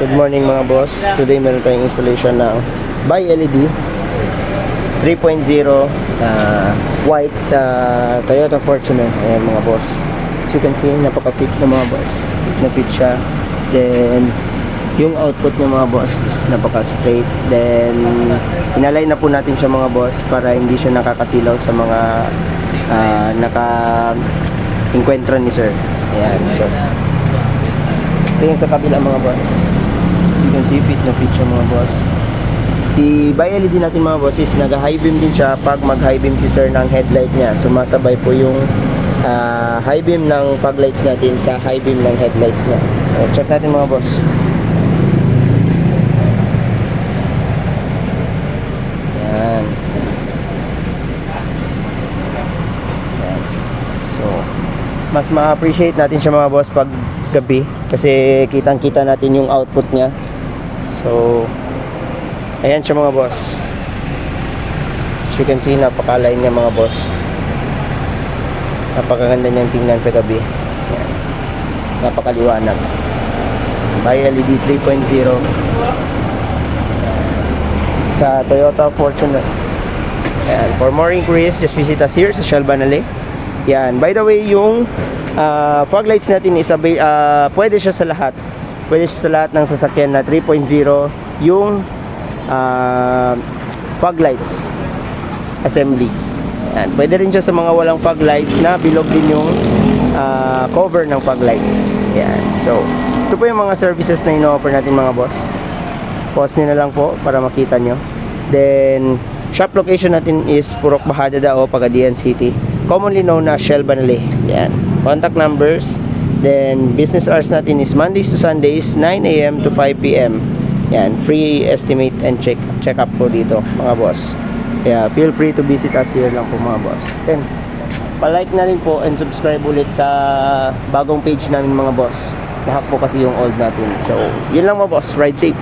Good morning mga boss. Today meron tayong installation ng Buy LED 3.0 white sa Toyota Fortuner. Ayan mga boss. As you can see, napaka-fit na mga boss. Na-fit siya. Then, yung output niya mga boss is napaka-straight. Then, inalay na po natin siya mga boss para hindi siya nakakasilaw sa mga naka-encuentro ni sir. Ayan. So, ito yung sa kabila mga boss. As you can see, fit na fit siya mga boss. Si Buy LED natin mga boss is nag-high beam din siya pag mag-high beam si sir ng headlight niya. Sumasabay po yung high beam ng fog lights natin sa high beam ng headlights niya. So, check natin mga boss. Yan. Yan. So, mas ma-appreciate natin siya mga boss pag gabi kasi kitang-kita natin yung output niya. So, ayan siya mga boss. As you can see, napaka-line niya mga boss. Napakaganda niyang tingnan sa gabi. Ayan. Napakaliwanag. Buy LED 3.0 sa Toyota Fortuner. Ayan. For more inquiries, just visit us here sa Shell Banale. Yan. By the way, yung fog lights natin is pwede siya sa lahat. Pwede siya sa lahat ng sasakyan na 3.0 yung fog lights assembly. Yan. Pwede rin siya sa mga walang fog lights na bilog din yung cover ng fog lights. Yan. So, ito po yung mga services na ino-offer natin mga boss. Pause nyo na lang po para makita nyo. Then, shop location natin is Purok Bahada Dao, Pagadian City. Commonly known as Shell Banale. Yan. Contact numbers. Then, business hours natin is Mondays to Sundays, 9 a.m. to 5 p.m. Yan. Free estimate and check up po dito, mga boss. Yeah, feel free to visit us here lang po, mga boss. Then, palike na rin po and subscribe ulit sa bagong page namin, mga boss. Lahat po kasi yung old natin. So, yun lang mga boss. Ride safe.